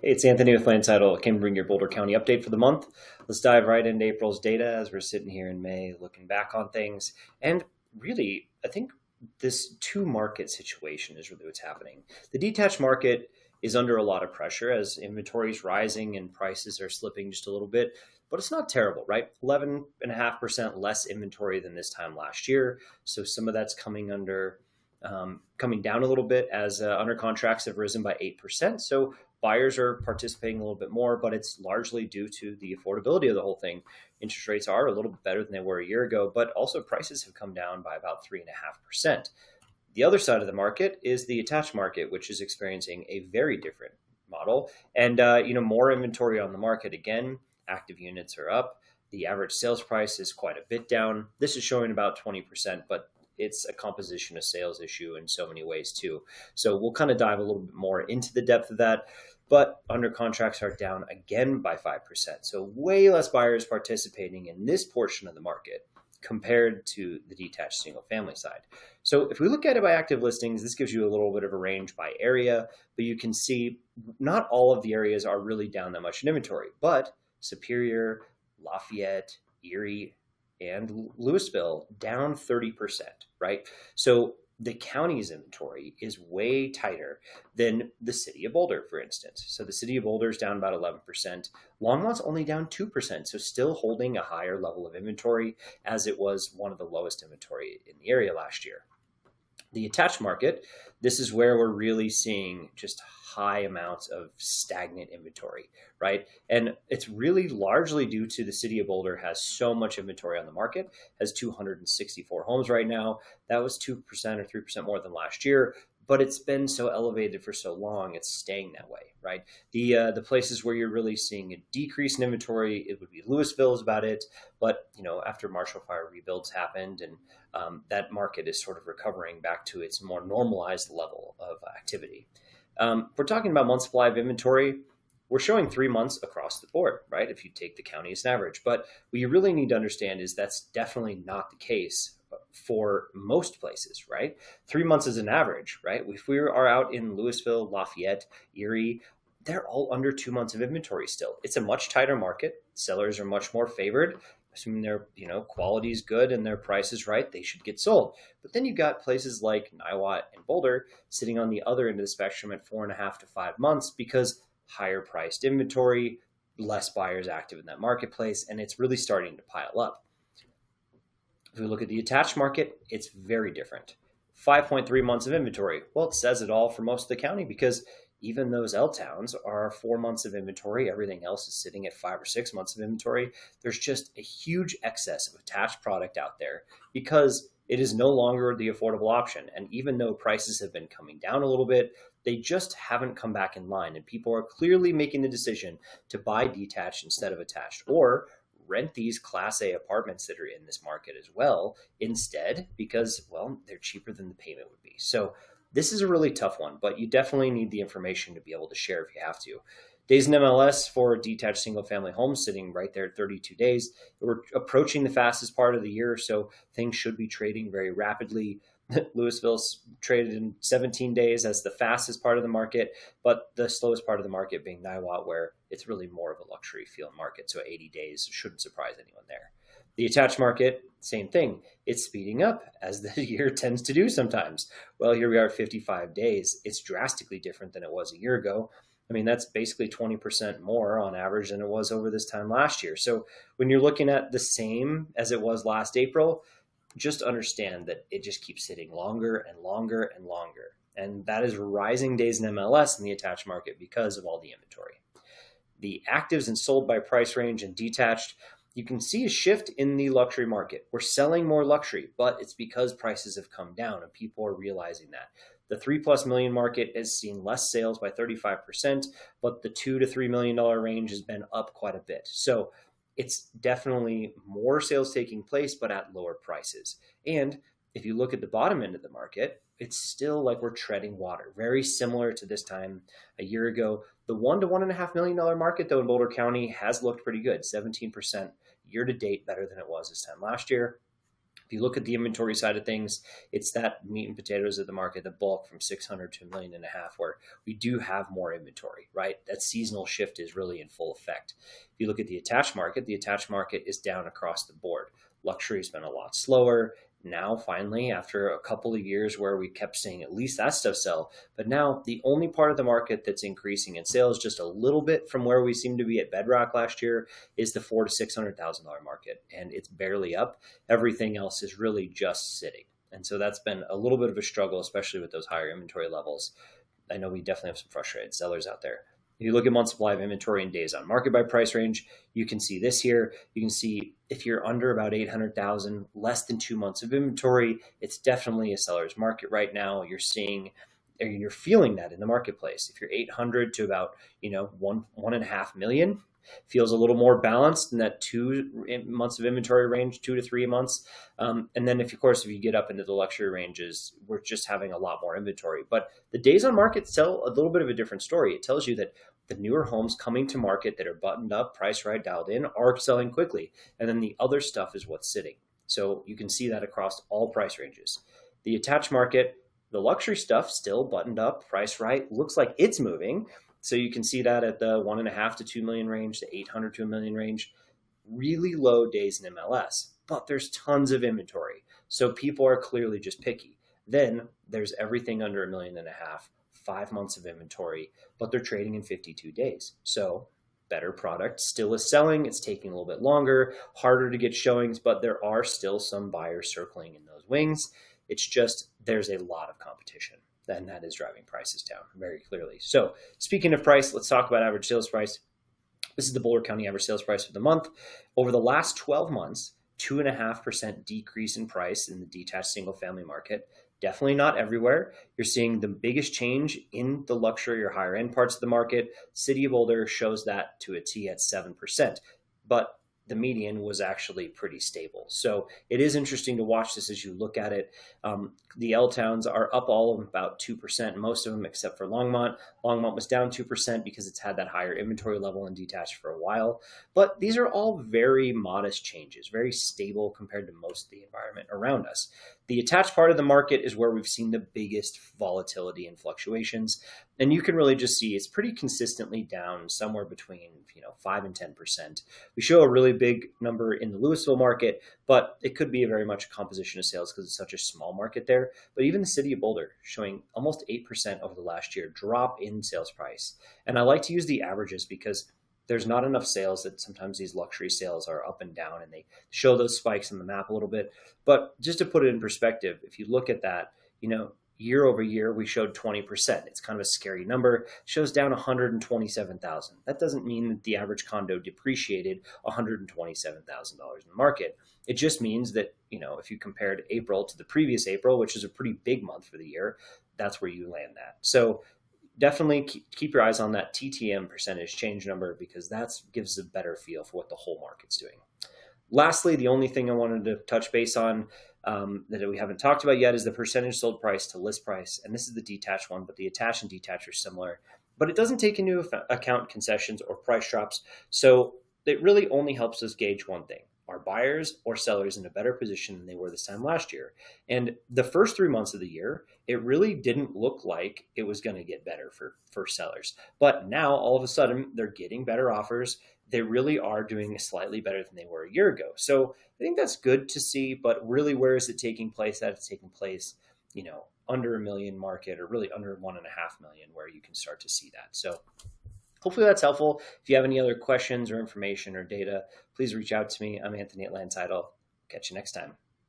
It's Anthony with Land Title. I came bring your Boulder County update for the month. Let's dive right into April's data as we're sitting here in May looking back on things. And really, I think this two market situation is really what's happening. The detached market is under a lot of pressure as inventory is rising and prices are slipping just a little bit, but it's not terrible, right? 11.5% less inventory than this time last year. So some of that's coming down a little bit as under contracts have risen by 8%. So buyers are participating a little bit more, but it's largely due to the affordability of the whole thing. Interest rates are a little bit better than they were a year ago, but also prices have come down by about 3.5%. The other side of the market is the attached market, which is experiencing a very different model and more inventory on the market. Again, active units are up. The average sales price is quite a bit down. This is showing about 20%, but it's a composition of sales issue in so many ways too. So we'll kind of dive a little bit more into the depth of that. But under contracts are down again by 5%. So way less buyers participating in this portion of the market compared to the detached single family side. So if we look at it by active listings, this gives you a little bit of a range by area, but you can see not all of the areas are really down that much in inventory, but Superior, Lafayette, Erie, and Louisville down 30%, right? So the county's inventory is way tighter than the city of Boulder, for instance. So the city of Boulder is down about 11%. Longmont's only down 2%, so still holding a higher level of inventory as it was one of the lowest inventory in the area last year. The attached market, this is where we're really seeing just high amounts of stagnant inventory, right? And it's really largely due to the city of Boulder has so much inventory on the market, has 264 homes right now. That was 2% or 3% more than last year, but it's been so elevated for so long, it's staying that way, right? The places where you're really seeing a decrease in inventory, it would be Louisville is about it. But after Marshall Fire rebuilds happened, and that market is sort of recovering back to its more normalized level of activity. We're talking about month supply of inventory. We're showing 3 months across the board, right? If you take the county as an average. But what you really need to understand is that's definitely not the case for most places, right? 3 months is an average, right? If we are out in Louisville, Lafayette, Erie, they're all under 2 months of inventory still. It's a much tighter market. Sellers are much more favored. Assuming their quality is good and their price is right, they should get sold. But then you've got places like Niwot and Boulder sitting on the other end of the spectrum at 4.5 to 5 months because higher priced inventory, less buyers active in that marketplace, and it's really starting to pile up. If we look at the attached market, it's very different. 5.3 months of inventory. Well, it says it all for most of the county because even those L towns are 4 months of inventory. Everything else is sitting at 5 or 6 months of inventory. There's just a huge excess of attached product out there because it is no longer the affordable option. And even though prices have been coming down a little bit, they just haven't come back in line. And people are clearly making the decision to buy detached instead of attached, or rent these Class A apartments that are in this market as well instead because, well, they're cheaper than the payment would be. So this is a really tough one, but you definitely need the information to be able to share if you have to. Days in MLS for detached single family homes sitting right there at 32 days. We're approaching the fastest part of the year, so things should be trading very rapidly. Louisville's traded in 17 days as the fastest part of the market, but the slowest part of the market being Niwot, where it's really more of a luxury feel market. So 80 days shouldn't surprise anyone there. The attached market, same thing. It's speeding up as the year tends to do sometimes. Well, here we are at 55 days. It's drastically different than it was a year ago. I mean, that's basically 20% more on average than it was over this time last year. So when you're looking at the same as it was last April, just understand that it just keeps sitting longer and longer and longer. And that is rising days in MLS in the attached market because of all the inventory. The actives and sold by price range and detached, you can see a shift in the luxury market. We're selling more luxury, but it's because prices have come down and people are realizing that. The 3+ million market has seen less sales by 35%, but the $2 to $3 million range has been up quite a bit. So it's definitely more sales taking place, but at lower prices. And if you look at the bottom end of the market, it's still like we're treading water, very similar to this time a year ago. The $1 to $1.5 million market, though, in Boulder County has looked pretty good, 17% year to date, better than it was this time last year. If you look at the inventory side of things, it's that meat and potatoes of the market, the bulk from 600 to 1.5 million, where we do have more inventory, right? That seasonal shift is really in full effect. If you look at the attached market is down across the board. Luxury has been a lot slower. Now, finally, after a couple of years where we kept seeing at least that stuff sell, but now the only part of the market that's increasing in sales just a little bit from where we seem to be at bedrock last year is the $400,000 to $600,000 market, and it's barely up. Everything else is really just sitting. And so that's been a little bit of a struggle, especially with those higher inventory levels. I know we definitely have some frustrated sellers out there. If you look at month supply of inventory and days on market by price range, you can see this here. You can see if you're under about 800,000, less than 2 months of inventory, it's definitely a seller's market right now. You're seeing, or you're feeling that in the marketplace. If you're 800 to about, 1.5 million, feels a little more balanced in that 2 months of inventory range, 2 to 3 months. And then if you get up into the luxury ranges, we're just having a lot more inventory. But the days on market tell a little bit of a different story. It tells you that the newer homes coming to market that are buttoned up, priced right, dialed in, are selling quickly. And then the other stuff is what's sitting. So you can see that across all price ranges. The attached market, the luxury stuff still buttoned up, priced right, looks like it's moving. So you can see that at the 1.5 to 2 million range, the 800 to 1 million range, really low days in MLS, but there's tons of inventory. So people are clearly just picky. Then there's everything under 1.5 million, 5 months of inventory, but they're trading in 52 days. So better product still is selling. It's taking a little bit longer, harder to get showings, but there are still some buyers circling in those wings. It's just there's a lot of competition, and that is driving prices down very clearly. So speaking of price, let's talk about average sales price. This is the Boulder County average sales price for the month. Over the last 12 months, 2.5% decrease in price in the detached single family market. Definitely not everywhere. You're seeing the biggest change in the luxury or higher end parts of the market. City of Boulder shows that to a T at 7%, but the median was actually pretty stable. So it is interesting to watch this as you look at it. The L towns are up all of them about 2%, most of them except for Longmont. Longmont was down 2% because it's had that higher inventory level in detached for a while. But these are all very modest changes, very stable compared to most of the environment around us. The attached part of the market is where we've seen the biggest volatility and fluctuations. And you can really just see it's pretty consistently down somewhere between 5 and 10%. We show a really big number in the Louisville market, but it could be a very much a composition of sales because it's such a small market there. But even the city of Boulder showing almost 8% over the last year drop in sales price. And I like to use the averages because there's not enough sales that sometimes these luxury sales are up and down and they show those spikes on the map a little bit. But just to put it in perspective, if you look at that, year over year, we showed 20%. It's kind of a scary number. It shows down 127,000. That doesn't mean that the average condo depreciated $127,000 in the market. It just means that, if you compared April to the previous April, which is a pretty big month for the year, that's where you land that. So definitely keep your eyes on that TTM percentage change number because that gives a better feel for what the whole market's doing. Lastly, the only thing I wanted to touch base on that we haven't talked about yet is the percentage sold price to list price. And this is the detached one, but the attached and detached are similar. But it doesn't take into account concessions or price drops. So it really only helps us gauge one thing. Are buyers or sellers in a better position than they were this time last year? And the first 3 months of the year, it really didn't look like it was going to get better for sellers. But now, all of a sudden, they're getting better offers. They really are doing slightly better than they were a year ago. So I think that's good to see, but really where is it taking place? That it's taking place, under a million market or really under 1.5 million where you can start to see that. So hopefully that's helpful. If you have any other questions or information or data, please reach out to me. I'm Anthony at Land Title. Catch you next time.